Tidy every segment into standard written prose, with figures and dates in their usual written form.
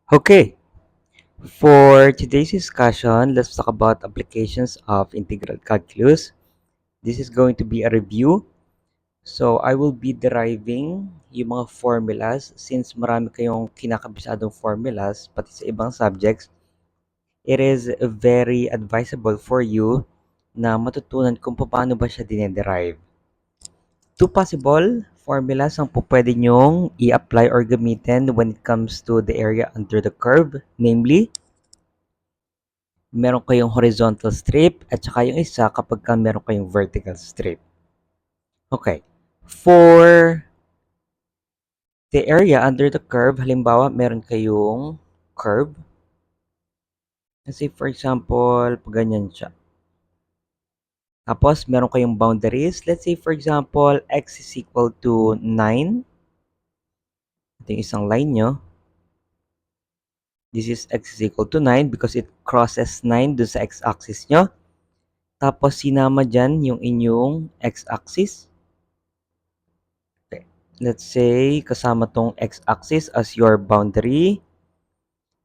Okay, for today's discussion, let's talk about applications of integral calculus. This is going to be a review. So, I will be deriving yung mga formulas since marami kayong kinakabisadong formulas pati sa ibang subjects. It is very advisable for you na matutunan kung paano ba siya dinederive. Two possible formulas ang pwede nyong i-apply or gamitin when it comes to the area under the curve, namely, meron kayong horizontal strip at saka yung isa kapag meron kayong vertical strip. Okay. For the area under the curve, halimbawa, meron kayong curve. Let's say, for example, pag ganyan siya. Tapos, meron kayong boundaries. Let's say, for example, x is equal to 9. Ito yung isang line nyo. This is x is equal to 9 because it crosses 9 dun sa x-axis nyo. Tapos, sinama dyan yung inyong x-axis. Let's say, kasama tong x-axis as your boundary.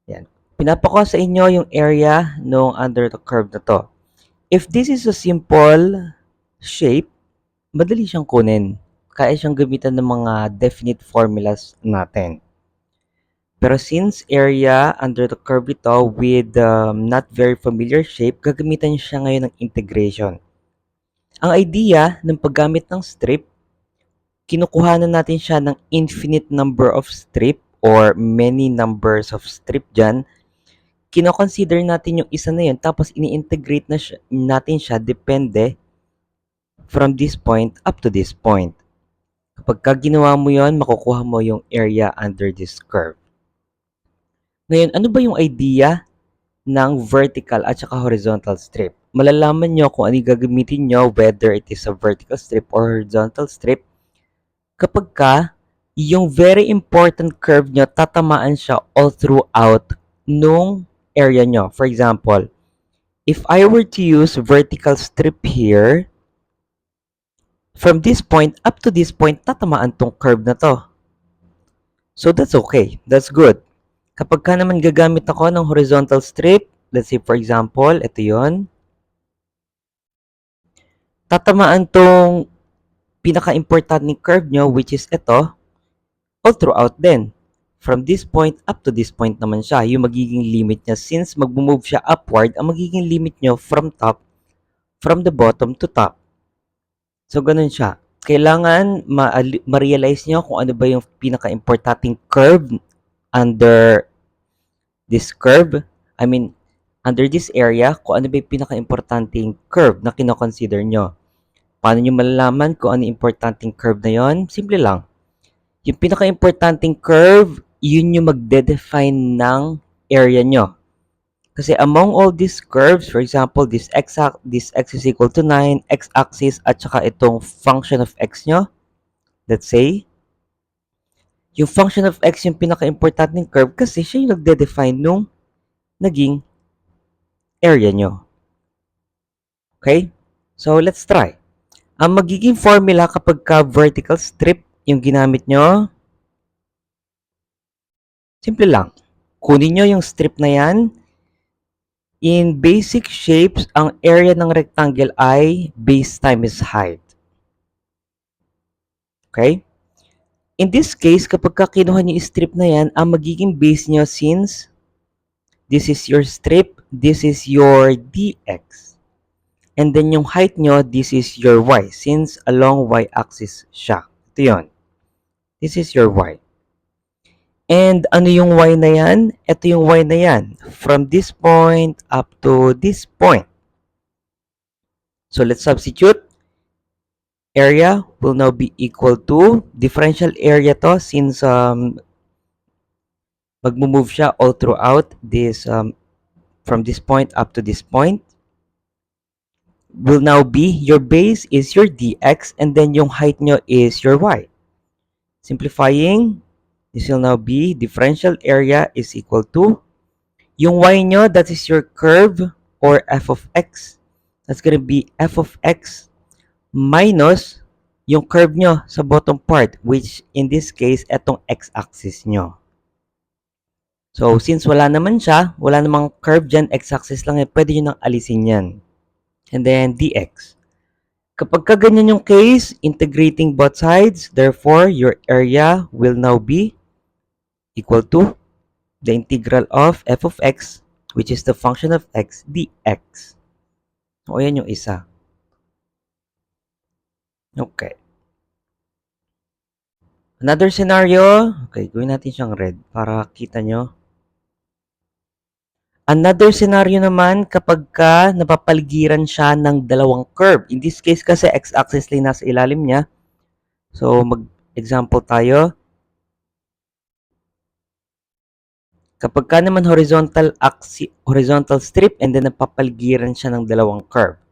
Yan. Pinapako sa inyo yung area no under the curve na to. If this is a simple shape, madali siyang kunin. Kaya siyang gamitan ng mga definite formulas natin. Pero since area under the curve ito with not very familiar shape, gagamitan siya ngayon ng integration. Ang idea ng paggamit ng strip, kinukuhanan natin siya ng infinite number of strip or many numbers of strip dyan. Kino-consider natin yung isa na yun, tapos ini-integrate natin siya depende from this point up to this point. Kapag ginawa mo yon, makukuha mo yung area under this curve. Ngayon, ano ba yung idea ng vertical at saka horizontal strip? Malalaman nyo kung ano yung gagamitin nyo, whether it is a vertical strip or horizontal strip, kapag yung very important curve nyo, tatamaan siya all throughout nung area nyo. For example, if I were to use vertical strip here, from this point up to this point, tatamaan tong curve na to. So that's okay. That's good. Kapag naman gagamit ako ng horizontal strip, let's say for example, ito yon, tatamaan tong pinaka-importanting curve nyo, which is ito, all throughout din. From this point up to this point naman siya, yung magiging limit niya. Since mag-move siya upward, ang magiging limit nyo from the bottom to top. So, ganun siya. Kailangan ma-realize nyo kung ano ba yung pinaka-importanting curve under this curve. I mean, under this area, kung ano ba yung pinaka-importanting curve na kinoconsider nyo. Paano nyo malalaman kung ano yung importanting curve na yon? Simple lang. Yung pinaka-importanting curve, yun yung magde-define ng area nyo. Kasi among all these curves, for example, this x is equal to 9, x-axis, at saka itong function of x nyo, let's say, yung function of x yung pinaka-importanting curve kasi siya yung nagde-define nung naging area nyo. Okay? So, let's try. Ang magiging formula kapag vertical strip yung ginamit nyo, simple lang. Kunin nyo yung strip na yan. In basic shapes, ang area ng rectangle ay base times height. Okay? In this case, kapag kinuha nyo yung strip na yan, ang magiging base nyo since this is your strip, this is your dx. And then yung height nyo, this is your y since along y-axis siya. Ito yun. This is your y. And ano yung y na yan? Ito yung y na yan. From this point up to this point. So let's substitute. Area will now be equal to differential area to since mag-move siya all throughout this from this point up to this point. Will now be your base is your dx and then yung height nyo is your y. Simplifying, this will now be differential area is equal to yung y nyo, that is your curve or f of x. That's gonna be f of x minus yung curve nyo sa bottom part, which in this case, etong x-axis nyo. So, since wala naman siya, wala namang curve dyan, x-axis lang pwede nyo nang alisin yan. And then, dx. Kapag ka ganyan yung case, integrating both sides, therefore, your area will now be equal to the integral of f of x, which is the function of x, dx. O, yan yung isa. Okay. Another scenario, okay, gawin natin siyang red para kita nyo. Another scenario naman kapag ka napapaligiran siya ng dalawang curve. In this case kasi x-axis lang nasa ilalim niya. So, mag-example tayo. Kapag ka naman horizontal strip and then napapaligiran siya ng dalawang curve.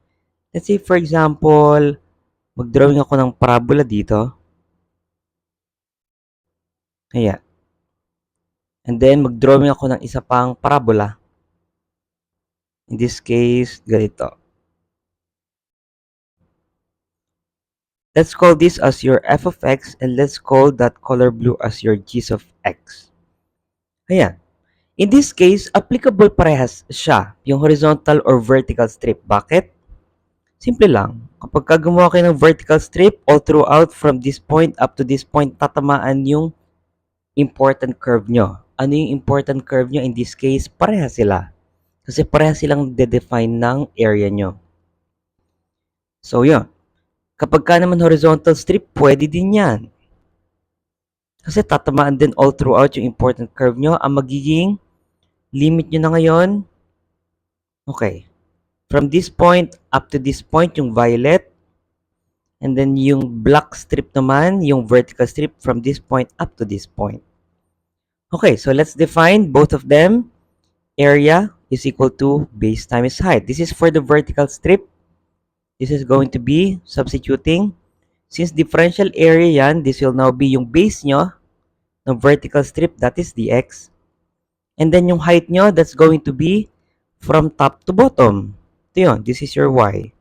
Let's say for example, mag-drawing ako ng parabola dito. Ayan. And then mag-drawing ako ng isa pang parabola. In this case, ganito. Let's call this as your f of x and let's call that color blue as your g's of x. Ayan. In this case, applicable parehas siya, yung horizontal or vertical strip. Bakit? Simple lang. Kapag gumawa kayo ng vertical strip, all throughout from this point up to this point, tatamaan yung important curve nyo. Ano yung important curve nyo? In this case, parehas sila. Kasi parehas silang de-define ng area nyo. So, yun. Kapag ka naman horizontal strip, pwede din yan. Kasi tatamaan din all throughout yung important curve nyo. Ang magiging limit nyo na ngayon, okay, from this point up to this point, yung violet. And then yung black strip naman, yung vertical strip from this point up to this point. Okay, so let's define both of them. Area is equal to base times height. This is for the vertical strip. This is going to be substituting. Since differential area yan, this will now be yung base nyo ng vertical strip, that is dx. And then yung height nyo, that's going to be from top to bottom. Ito yun, this is your y.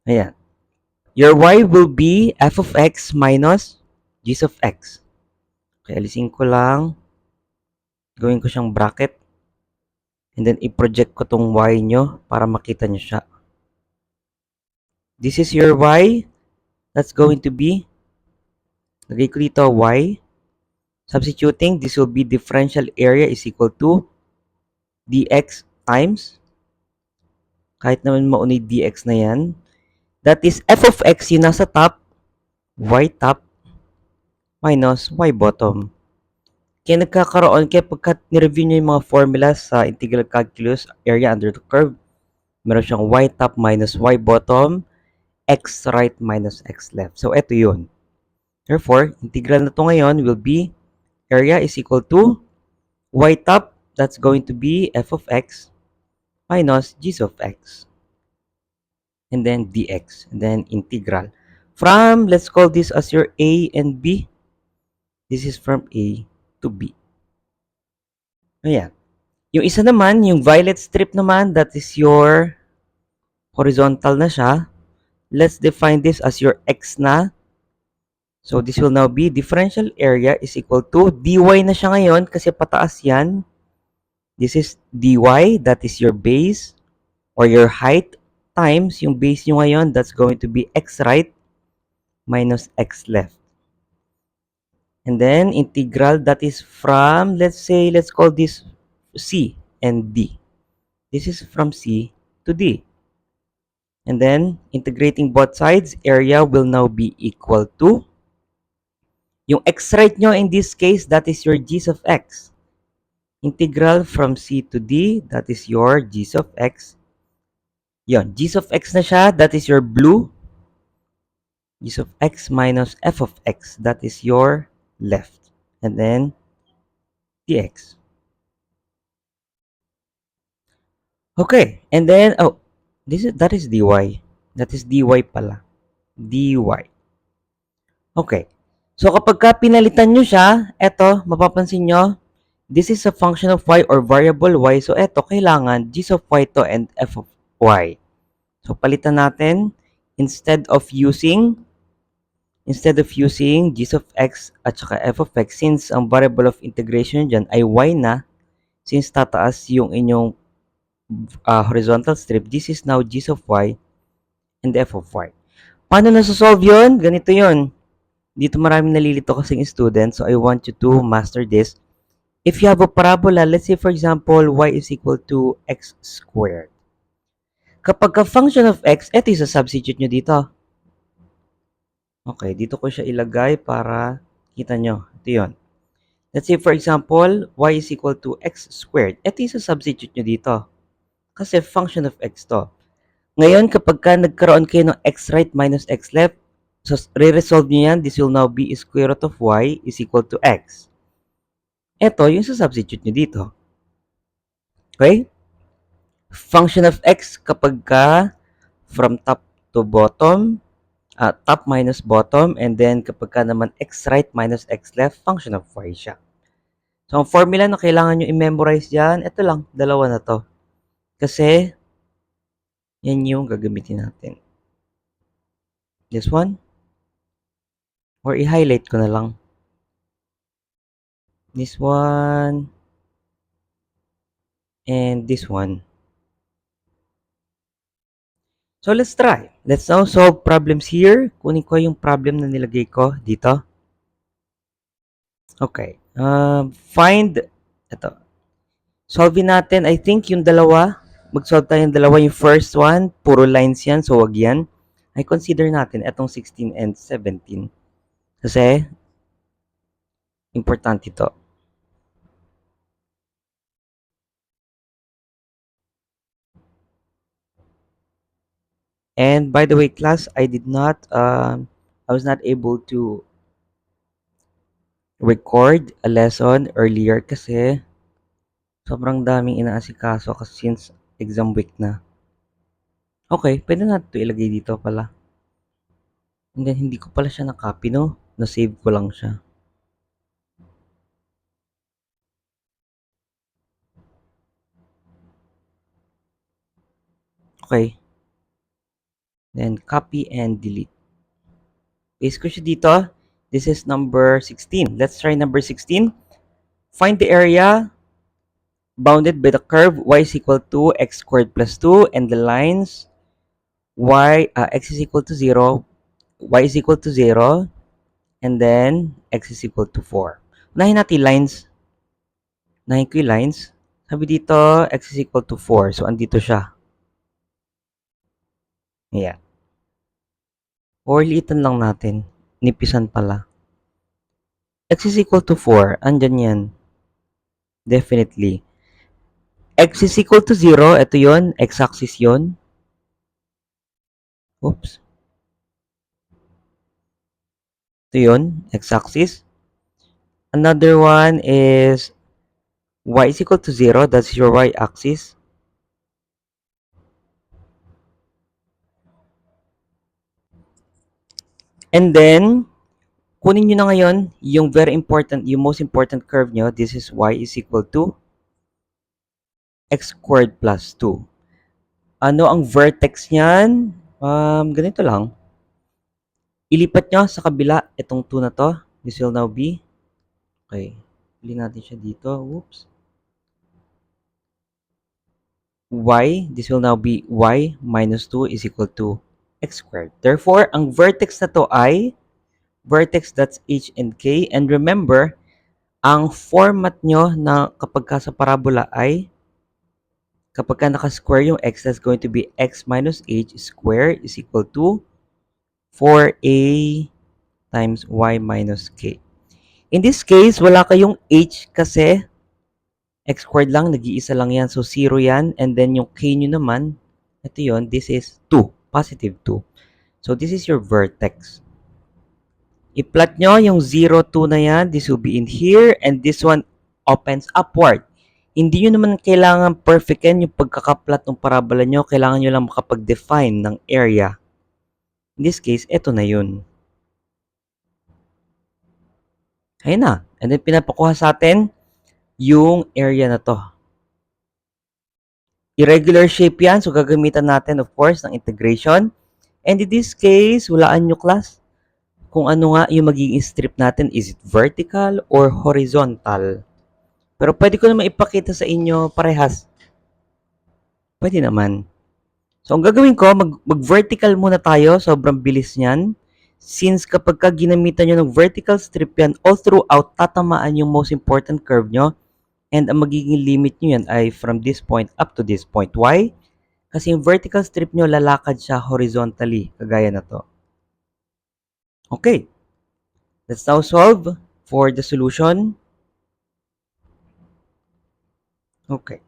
Ayan. Your y will be f of x minus g's of x. Okay, alisin ko lang. Gawin ko siyang bracket. And then, i-project ko tong y nyo para makita nyo siya. This is your y. That's going to be, lagay ko dito y. Substituting, this will be differential area is equal to dx times, kahit naman mauna dx na yan, that is f of x yung nasa top, y top, minus y bottom. Kaya nagkakaroon, kaya pagka nireview nyo yung mga formulas sa integral calculus, area under the curve, meron siyang y top minus y bottom, x right minus x left. So, eto yun. Therefore, integral na to ngayon will be area is equal to y top, that's going to be f of x minus g's of x. And then dx. And then integral. From, let's call this as your a and b. This is from a to b. Ayan. Yung isa naman, yung violet strip naman, that is your horizontal na siya. Let's define this as your x na. So, this will now be differential area is equal to dy na siya ngayon kasi pataas yan. This is dy, that is your base or your height times yung base nyo ngayon, that's going to be x right minus x left. And then, integral, that is from, let's say, let's call this c and d. This is from c to d. And then, integrating both sides, area will now be equal to yung x right nyo in this case, that is your g's of x. Integral from c to d, that is your g's of x. Yon, g's of x na siya, that is your blue. G's of x minus f of x, that is your left. And then, dx. Okay, and then, oh, that is dy. That is dy pala. dy. Okay. So, kapag ka pinalitan nyo siya, eto, mapapansin nyo, this is a function of y or variable y. So, eto, kailangan g's of y to and f of y. So, palitan natin, instead of using instead of using g of x at saka f of x, since ang variable of integration dyan ay y na, since tataas yung inyong horizontal strip, this is now g of y and f of y. Paano nasa-solve yun? Ganito yun. Dito maraming nalilito kasing students, so I want you to master this. If you have a parabola, let's say for example, y is equal to x squared. Kapag ka function of x, ito yung substitute nyo dito. Okay, dito ko siya ilagay para kita nyo. Ito yun. Let's say for example, y is equal to x squared. Ito yung substitute nyo dito. Kasi function of x to. Ngayon, kapag ka nagkaroon kayo ng x right minus x left, so re-resolve nyo yan, this will now be square root of y is equal to x. Ito yung substitute nyo dito. Okay? Function of x kapag ka from top to bottom, top minus bottom, and then kapag ka naman x right minus x left, function of y siya. So, ang formula na kailangan nyo i-memorize dyan, ito lang, dalawa na to. Kasi, yan yung gagamitin natin. This one, or i-highlight ko na lang. This one, and this one. So, let's try. Let's now solve problems here. Kunin ko yung problem na nilagay ko dito. Okay. Find, ito. Solve natin, I think yung dalawa, mag-solve tayo yung dalawa. Yung first one, puro lines yan, so wag yan. I consider natin itong 16 and 17. Kasi, importante ito. And by the way, class, I was not able to record a lesson earlier kasi sobrang daming inaasikaso kasi since exam week na. Okay, pwede natin ito ilagay dito pala. And then, hindi ko pala siya na-copy, no? Na-save ko lang siya. Okay. Then, copy and delete. Paste ko siya dito. This is number 16. Let's try number 16. Find the area bounded by the curve y is equal to x squared plus 2 and the lines x is equal to 0, y is equal to 0, and then x is equal to 4. Unahin natin lines. Unahin ko yung lines. Sabi dito, x is equal to 4. So, andito siya. Yeah. Or liitan lang natin. Nipisan pala. X is equal to 4. Andyan yan. Definitely. X is equal to 0. Ito yon, x-axis yon. Oops. Ito yon, x-axis. Another one is y is equal to 0. That's your y-axis. And then, kunin nyo na ngayon yung yung most important curve nyo. This is y is equal to x squared plus 2. Ano ang vertex niyan? Ganito lang. Ilipat nyo sa kabila itong 2 na to. This will now be, okay, pili natin siya dito. Whoops. Y, this will now be y minus 2 is equal to x squared. Therefore, ang vertex na to ay vertex that's h and k. And remember, ang format nyo na kapag ka sa parabola ay kapag ka naka-square yung x, that's going to be x minus h squared is equal to 4a times y minus k. In this case, wala kayong h kasi x squared lang, nag-iisa lang yan. So, 0 yan. And then, yung k nyo naman, ito yon, this is 2, positive 2. So, this is your vertex. I-plot nyo yung 0, 2 na yan. This will be in here. And this one opens upward. Hindi nyo naman kailangan perfect yan yung pagkakaplot ng parabola nyo. Kailangan nyo lang makapag-define ng area. In this case, ito na yun. Ayun na. And then, pinapakuha sa atin yung area na to. Irregular shape yan. So, gagamitan natin, of course, ng integration. And in this case, walaan nyo, class. kung ano nga yung magiging strip natin. Is it vertical or horizontal? Pero pwede ko naman ipakita sa inyo parehas. Pwede naman. So, ang gagawin ko, mag-vertical muna tayo. Sobrang bilis niyan. Since kapag ka ginamitan nyo ng vertical strip yan, all throughout, tatamaan yung most important curve nyo. And ang magiging limit nyo yan ay from this point up to this point. Why? Kasi yung vertical strip nyo, lalakad siya horizontally. Kagaya na to. Okay. Let's now solve for the solution. Okay.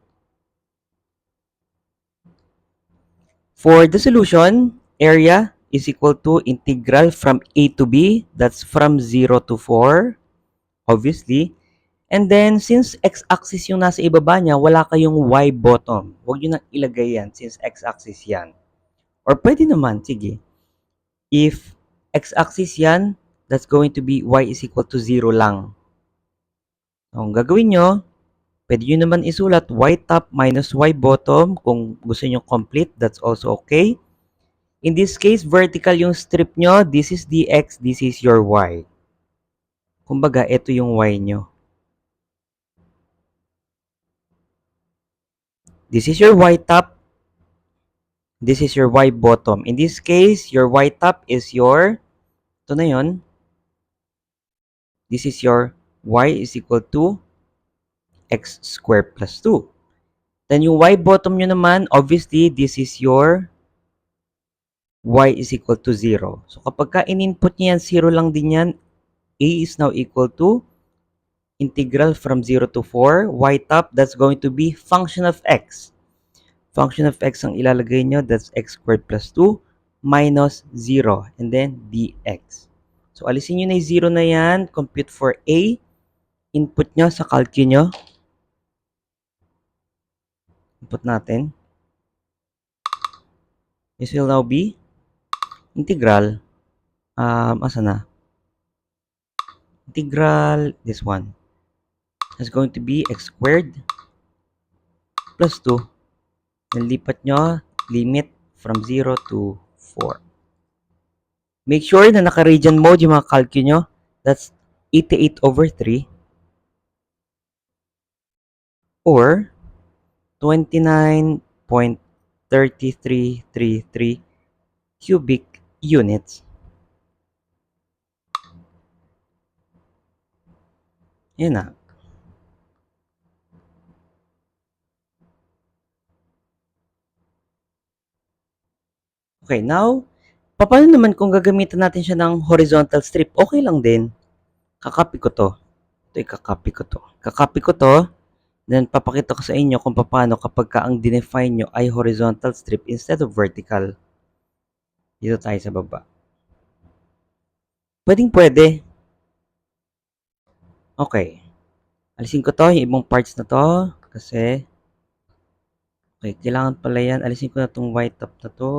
For the solution, area is equal to integral from A to B. That's from 0 to 4, obviously. And then, since x-axis yung nasa ibaba niya, wala kayong y bottom. Huwag nyo nang ilagay yan since x-axis yan. Or pwede naman, sige. If x-axis yan, that's going to be y is equal to 0 lang. So, ang gagawin nyo, pwede nyo naman isulat y top minus y bottom. Kung gusto nyo complete, that's also okay. In this case, vertical yung strip nyo. This is the x, this is your y. Kumbaga, ito yung y nyo. This is your y top. This is your y bottom. In this case, your y top is your, ito na yun. This is your y is equal to x squared plus 2. Then yung y bottom nyo naman, obviously, this is your y is equal to 0. So kapag ka in-input nyo yan, 0 lang din yan. A is now equal to integral from 0 to 4. Y top, that's going to be function of x. Function of x ang ilalagay nyo, that's x squared plus 2 minus 0. And then dx. So alisin nyo na yung 0 na yan. Compute for A. Input nyo sa calcu nyo. Input natin. This will now be integral. Asa na? Integral, this one. Is going to be x squared plus 2. Then lipat nyo, limit from 0 to 4. Make sure na naka-region mode yung mga calcu nyo. That's 88 over 3. Or 29.3333 cubic units. Yan na. Okay, now, paano naman kung gagamitan natin siya ng horizontal strip? Okay lang din. Kakopy ko to. Ito, kakopy ko to. Kakopy ko to. Then, papakita ko sa inyo kung paano kapag ka ang dinefine nyo ay horizontal strip instead of vertical. Dito tayo sa baba. Pwedeng-pwede. Okay. Alisin ko to, yung ibang parts na to. Kasi, okay, kailangan pala yan. Alisin ko na itong white top na to.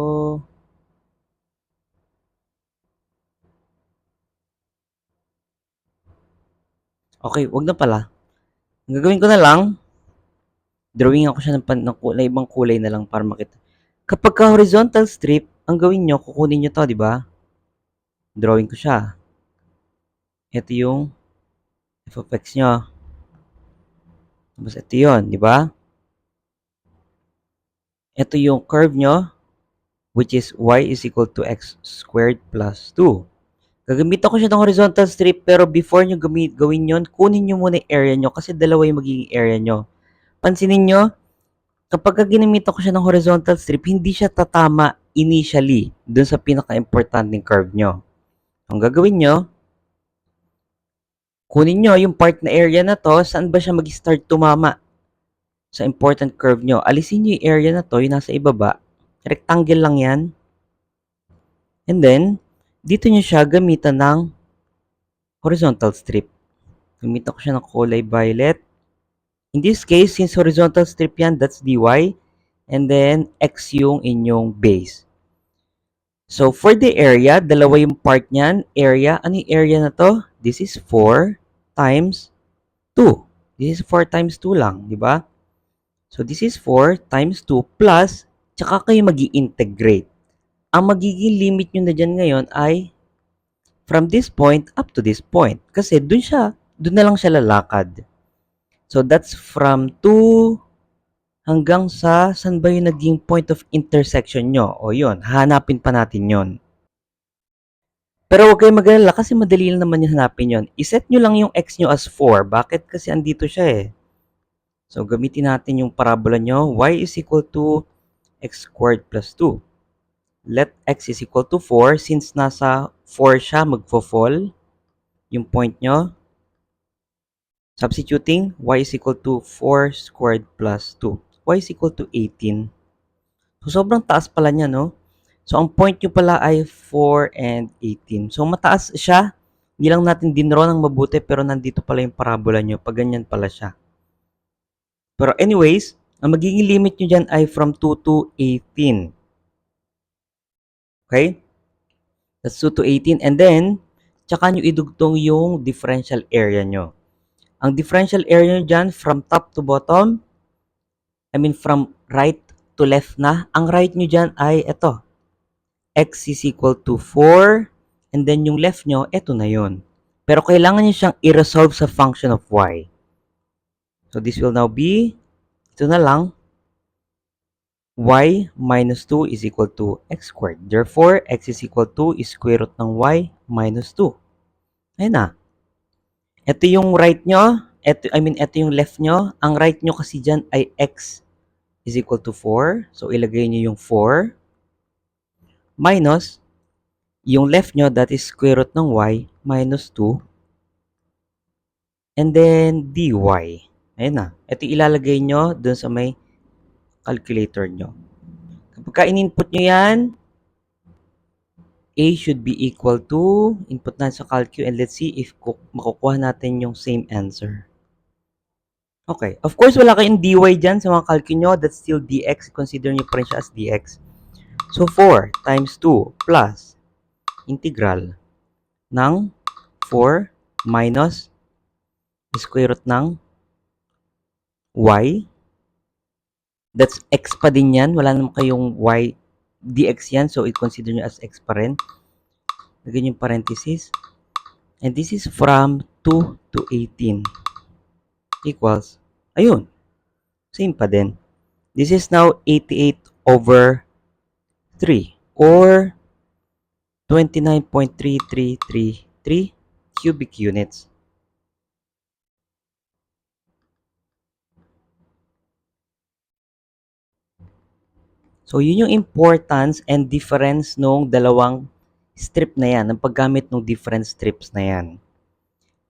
Okay, wag na pala. Ang gagawin ko na lang, drawing ako siya ng ibang kulay na lang para makita. Kapag ka horizontal strip, ang gawin nyo, kukunin nyo to, di ba? Drawing ko siya. Ito yung f of x nyo. Tapos ito yun, di ba? Ito yung curve nyo, which is y is equal to x squared plus 2. Gagamitan ko siya ng horizontal strip, pero before nyo gawin yun, kunin nyo muna yung area nyo kasi dalawa yung magiging area nyo. Pansinin nyo, kapag ginamitan ko siya ng horizontal strip, hindi siya tatama initially dun sa pinaka-importanting curve nyo. Ang gagawin nyo, kunin nyo yung part na area na to, saan ba siya mag-start tumama sa important curve nyo. Alisin nyo yung area na to, yung nasa ibaba. Rectangle lang yan. And then, dito nyo siya gamitan ng horizontal strip. Gamitan ko siya ng kulay violet. In this case, since horizontal strip yan, that's dy. And then, x yung inyong base. So, for the area, dalawa yung part niyan. Area, ano yung area na to? This is 4 times 2. This is 4 times 2 lang, di ba? So, this is 4 times 2 plus, tsaka kayo mag-i-integrate. Ang magiging limit nyo na dyan ngayon ay from this point up to this point. Kasi dun na lang siya lalakad. So, that's from 2 hanggang sa saan ba yung naging point of intersection nyo. O yun, hanapin pa natin yon. Pero huwag kayong mag-alala kasi madali lang naman yung hanapin yon. I-set nyo lang yung x nyo as 4. Bakit? Kasi andito siya eh. So, gamitin natin yung parabola nyo. Y is equal to x squared plus 2. Let x is equal to 4. Since nasa 4 siya, magfo-fall yung point nyo. Substituting, y is equal to 4 squared plus 2. Y is equal to 18. So, sobrang taas pala niya, no? So, ang point nyo pala ay 4 and 18. So, mataas siya. Hindi lang natin dinraw ng mabuti, pero nandito pala yung parabola nyo. Pag ganyan pala siya. Pero anyways, ang magiging limit nyo dyan ay from 2 to 18. Okay? That's 2 to 18. And then, tsaka nyo idugtong yung differential area nyo. Ang differential area nyo dyan, from top to bottom, from right to left na. Ang right nyo dyan ay ito. X is equal to 4. And then yung left nyo, ito na yun. Pero kailangan nyo siyang i-resolve sa function of y. So this will now be, ito na lang, y minus 2 is equal to x squared. Therefore, x is equal to square root ng y minus 2. Ayun na. Ito yung right nyo. Ito yung left nyo. Ang right nyo kasi dyan ay x is equal to 4. So, ilagay nyo yung 4 minus yung left nyo, that is square root ng y minus 2. And then, dy. Ayun na. Ito ilalagay nyo dun sa may calculator nyo. Kapag in-input nyo yan, A should be equal to, input natin sa calcu, and let's see if makukuha natin yung same answer. Okay. Of course, wala kayong dy dyan sa mga calcu nyo. That's still dx. Consider nyo pa rin siya as dx. So, 4 times 2 plus integral ng 4 minus square root ng y. That's x pa din yan. Wala naman kayong y dx yan. So, i-consider nyo as x pa rin. Lagyan yung parenthesis. And this is from 2 to 18 equals, ayun, same pa din. This is now 88 over 3 or 29.3333 cubic units. So, yun yung importance and difference nung dalawang strip na yan, ng paggamit ng different strips na yan.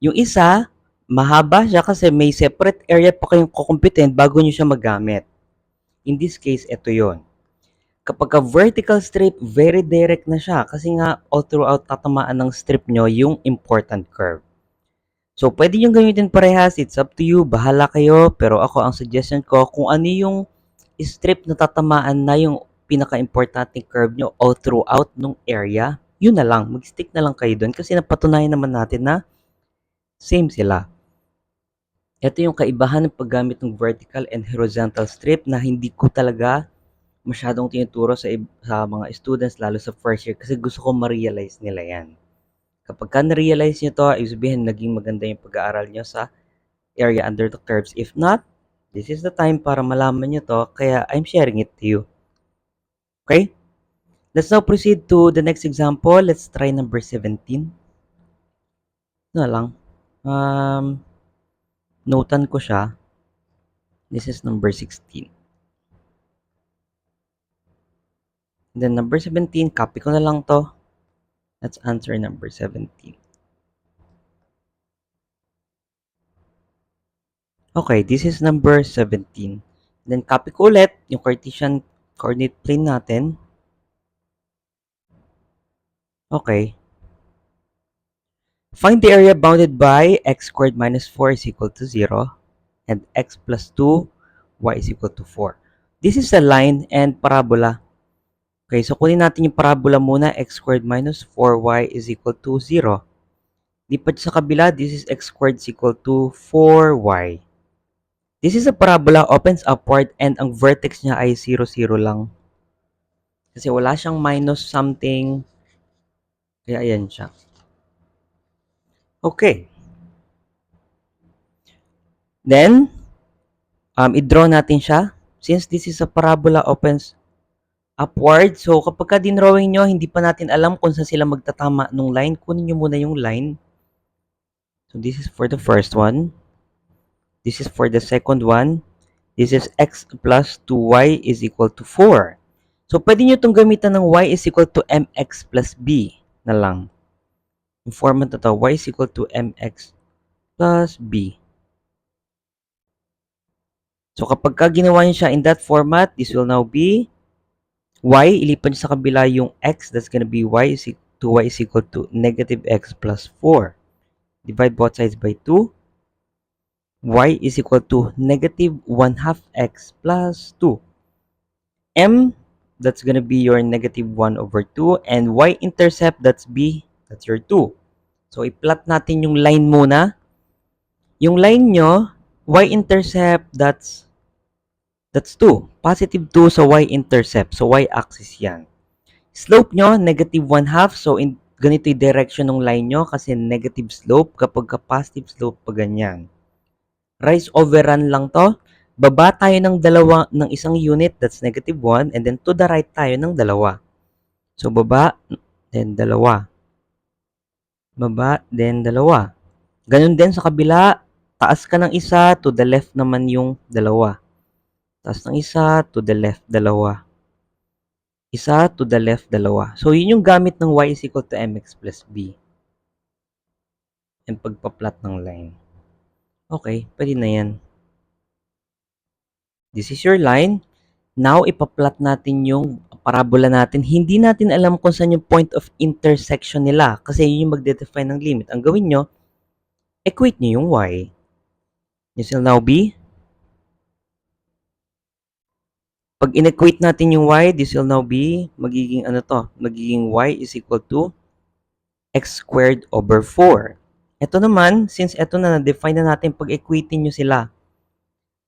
Yung isa, mahaba siya kasi may separate area pa kayong kukumpitin bago nyo siya magamit. In this case, ito yon. Kapag vertical strip, very direct na siya kasi nga all throughout tatamaan ng strip nyo yung important curve. So, pwede nyo gamitin parehas. It's up to you. Bahala kayo. Pero ako, ang suggestion ko, kung ano yung strip na tatamaan na yung pinaka-importanting curve nyo all throughout nung area, yun na lang. Mag-stick na lang kayo doon kasi napatunayan naman natin na same sila. Ito yung kaibahan ng paggamit ng vertical and horizontal strip na hindi ko talaga masyadong tinuturo sa mga students, lalo sa first year, kasi gusto ko ma-realize nila yan. Kapag ka na-realize nyo to, ibig sabihin naging maganda yung pag-aaral nyo sa area under the curves. If not, this is the time para malaman nyo to, kaya I'm sharing it to you. Okay? Let's now proceed to the next example. Let's try number 17. Na lang. Notan ko siya. This is number 16. Then number 17, copy ko na lang to. Let's answer number 17. Okay, this is number 17. Then copy ko ulit yung Cartesian coordinate plane natin. Okay. Find the area bounded by x squared minus 4 is equal to 0 and x plus 2, y is equal to 4. This is a line and parabola. Okay, so kunin natin yung parabola muna, x squared minus 4y is equal to 0. Lipat sa kabila, this is x squared is equal to 4y. This is a parabola, opens upward, and ang vertex niya ay 0, 0 lang. Kasi wala siyang minus something, kaya ayan siya. Okay. Then, i-draw natin siya. Since this is a parabola opens upward, so kapag ka dinrawing nyo, hindi pa natin alam kung saan sila magtatama nung line, kunin nyo muna yung line. So, this is for the first one. This is for the second one. This is x plus 2y is equal to 4. So, pwede nyo itong gamitan ng y is equal to mx plus b na lang. Yung format na to, y is equal to mx plus b. So, kapag ka ginawa nyo siya in that format, this will now be y, ilipan nyo sa kabila yung x, that's gonna be y is equal to negative x plus 4. Divide both sides by 2. Y is equal to negative 1 half x plus 2. M, that's gonna be your negative 1 over 2. And y-intercept, that's b, that's your 2. So, i-plot natin yung line muna. Yung line nyo, y-intercept, that's 2. Positive 2 sa y-intercept. So, y-axis yan. Slope nyo, negative 1 half. So, ganito yung direction ng line nyo kasi negative slope. Kapag positive slope, pa ganyan. Rise over run lang to. Baba tayo ng isang unit, that's negative 1. And then, to the right tayo ng dalawa. So, baba, then dalawa. Baba, then dalawa. Ganun din sa kabila. Taas ka ng isa, to the left naman yung dalawa. Taas ng isa, to the left, dalawa. Isa, to the left, dalawa. So, yun yung gamit ng y is equal to mx plus b. And pagpa-plot ng line. Okay, pwede na yan. This is your line. Now, ipa-plot natin yung parabola natin. Hindi natin alam kung saan yung point of intersection nila. Kasi yun yung magde-define ng limit. Ang gawin nyo, equate nyo yung y. This will now be, pag in-equate natin yung y, this will now be, magiging magiging y is equal to x squared over 4. Ito naman, since ito na-define na natin, pag-equatein nyo sila.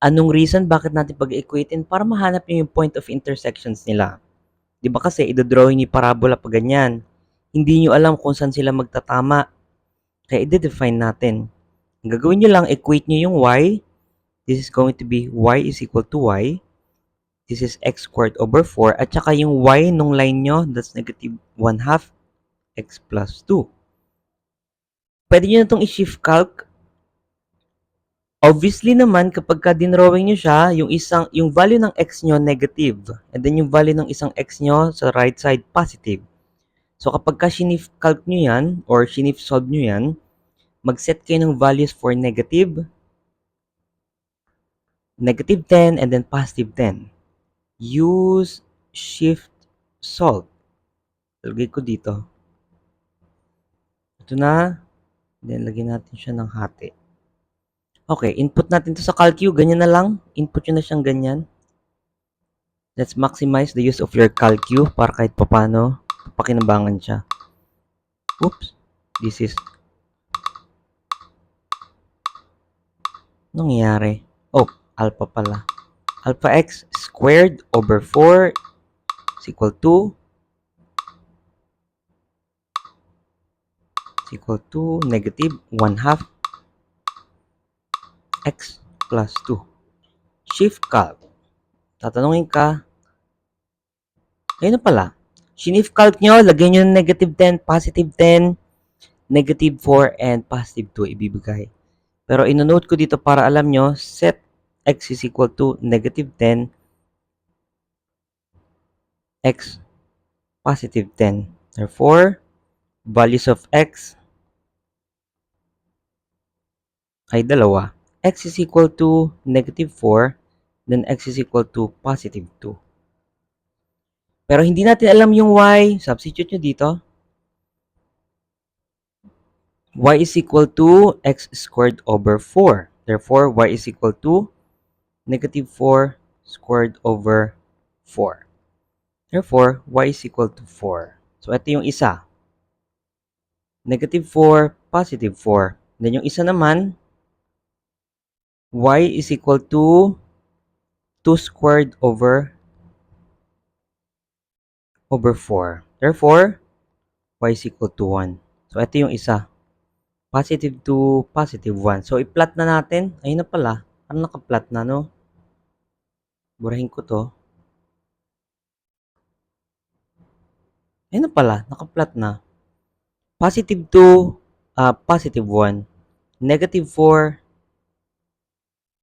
Anong reason bakit natin pag-equatein? Para mahanap nyo yung point of intersections nila. Di ba kasi, idodrawing nyo yung parabola pa ganyan. Hindi nyo alam kung saan sila magtatama. Kaya i-define natin. Ang gagawin nyo lang, equate nyo yung y. This is going to be y is equal to y. This is x squared over 4. At saka yung y nung line nyo, that's negative 1 half x plus 2. Pwede nyo na itong i-shift calc. Obviously naman, kapag ka dinrawing nyo siya, yung value ng x nyo negative. And then yung value ng isang x nyo sa right side positive. So kapag ka shift calc nyo yan, or shift solve nyo yan, mag-set kayo ng values for negative 10, and then positive 10. Use shift solve. Lagay ko dito. Ito na. Then, lagyan natin siya ng hati. Okay, input natin to sa CalQ. Ganyan na lang. Input nyo na siyang ganyan. Let's maximize the use of your CalQ para kahit papano pakinabangan siya. Oops. This is... Anong nangyari? Oh, alpha pala. Alpha x squared over 4 is equal to negative 1 half x plus 2. Shift calc. Tatanungin ka, ayun na pala. Shift calc nyo, lagyan nyo ng negative 10, positive 10, negative 4, and positive 2 ibibigay. Pero inonote ko dito para alam nyo, set x is equal to negative 10, x positive 10. Therefore, values of x ay dalawa. X is equal to negative 4, then x is equal to positive 2. Pero hindi natin alam yung y. Substitute nyo dito. Y is equal to x squared over 4. Therefore, y is equal to negative 4 squared over 4. Therefore, y is equal to 4. So, ito yung isa. Negative 4, positive 4. Then, yung isa naman, y is equal to 2 squared over 4. Therefore, y is equal to 1. So, ito yung isa. Positive 2, positive 1. So, i-plot na natin. Ayun na pala. Ano naka-plot na, no? Burahin ko to. Ayun na pala. Naka-plot na. Positive 2, positive 1. Negative 4,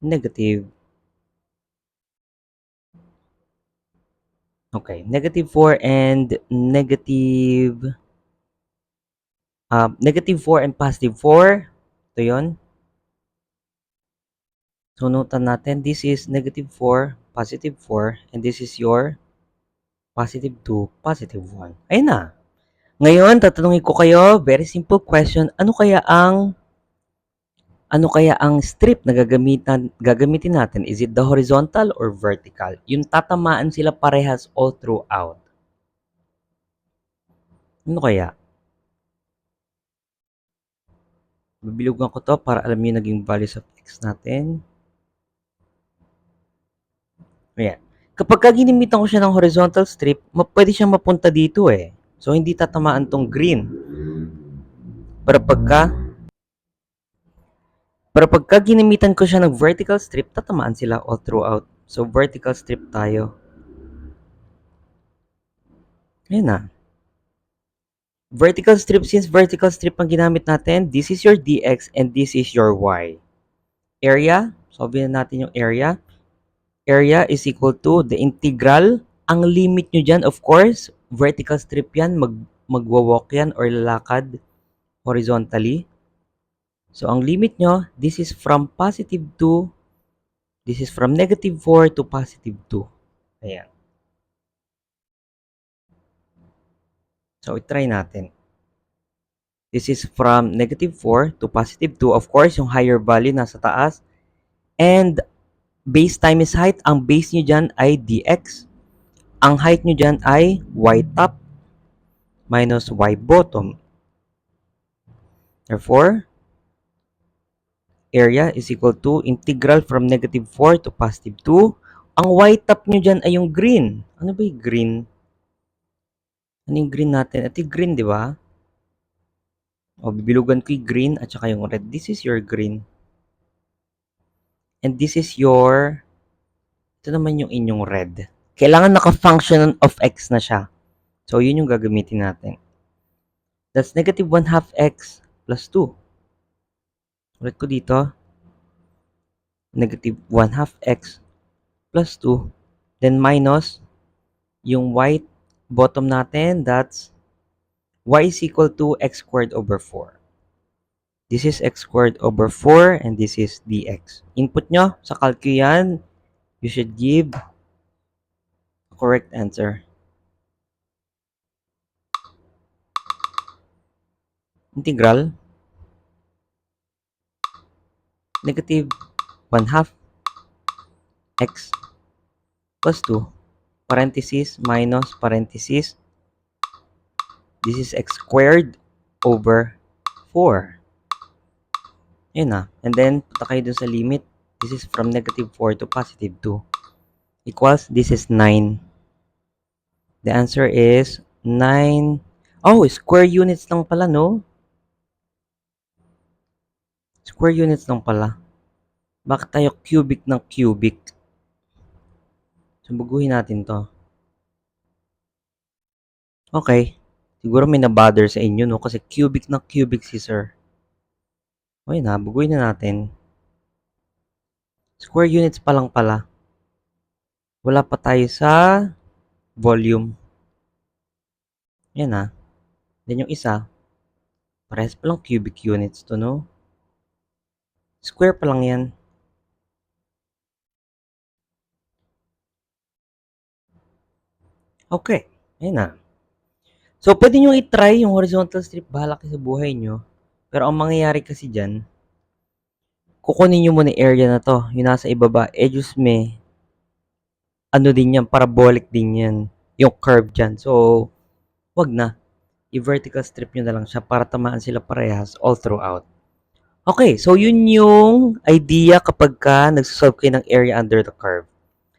negative. Okay. Negative 4 and negative 4 and positive 4. Ito yun. So, notan natin, this is negative 4, positive 4, and this is your positive 2, positive 1. Ayun na. Ngayon, tatanungin ko kayo, very simple question, ano kaya ang strip na gagamitin natin? Is it the horizontal or vertical? Yung tatamaan sila parehas all throughout. Ano kaya? Bibilugan ko to para alam niyo yung naging values of x natin. Ayan. Kapag ginimitan ko siya ng horizontal strip, pwede siyang mapunta dito eh. So, hindi tatamaan tong green. Pero pagka ginamitan ko siya ng vertical strip, tatamaan sila all throughout. So, vertical strip tayo. Ayan na. Vertical strip, since vertical strip ang ginamit natin, this is your dx and this is your y. Area, sabihin natin yung area. Area is equal to the integral. Ang limit nyo dyan, of course, vertical strip yan, magwawalk yan or lalakad horizontally. So, ang limit nyo, this is from positive 2, this is from negative 4 to positive 2. Ayan. So, i-try natin. This is from negative 4 to positive 2. Of course, yung higher value nasa taas. And base times height, ang base nyo dyan ay dx. Ang height nyo dyan ay y top minus y bottom. Therefore, area is equal to integral from negative 4 to positive 2. Ang y top nyo dyan ay yung green. Ano ba yung green? Ano yung green natin? Ito yung green, di ba? O, bibilugan ko yung green at saka yung red. This is your green. And this is your, ito naman yung inyong red. Kailangan naka-function of x na siya. So, yun yung gagamitin natin. That's negative 1 half x plus 2. Ulit ko dito. Negative 1 half x plus 2. Then minus yung y bottom natin. That's y is equal to x squared over 4. This is x squared over 4 and this is dx. Input nyo sa calcu yan. You should give a correct answer. Integral negative 1 half x plus 2 parenthesis minus parenthesis. This is x squared over 4. Yun na. And then, punta kayo dun sa limit. This is from negative 4 to positive 2. Equals, this is 9. The answer is 9. Oh, square units lang pala, no? Square units lang pala. Bakit tayo cubic ng cubic? So, baguhin natin to. Okay. Siguro may na-bother sa inyo, no? Kasi cubic ng cubic si sir. Okay na, baguhin na natin. Square units pa lang pala. Wala pa tayo sa volume. Yan na. Then yung isa, parehas pa lang cubic units to, no? Square pa lang yan. Okay. Ayan na. So, pwede nyo i-try yung horizontal strip. Bahala kayo sa buhay nyo. Pero ang mangyayari kasi dyan, kukunin nyo muna area na to. Yung nasa ibaba. Just may, ano din yan, parabolic din yan. Yung curve dyan. So, wag na. I-vertical strip nyo na lang siya para tamaan sila parehas all throughout. Okay, so yun yung idea kapag ka nagsasolve kayo ng area under the curve.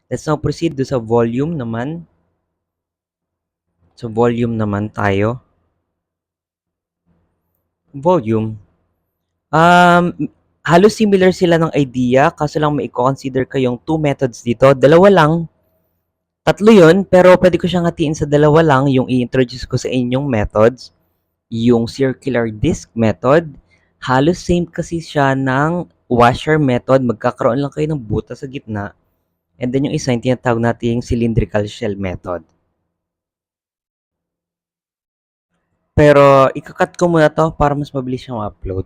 Let's now proceed do sa volume naman. So, volume naman tayo. Volume. Halos similar sila ng idea, kaso lang may i-consider kayong two methods dito. Dalawa lang, tatlo yun, pero pwede ko siyang hatiin sa dalawa lang, yung i-introduce ko sa inyong methods. Yung circular disc method, halos same kasi siya ng washer method. Magkakaroon lang kayo ng butas sa gitna. And then yung isa, yung tinatawag natin yung cylindrical shell method. Pero ikakat ko muna to para mas mabilis siyang upload.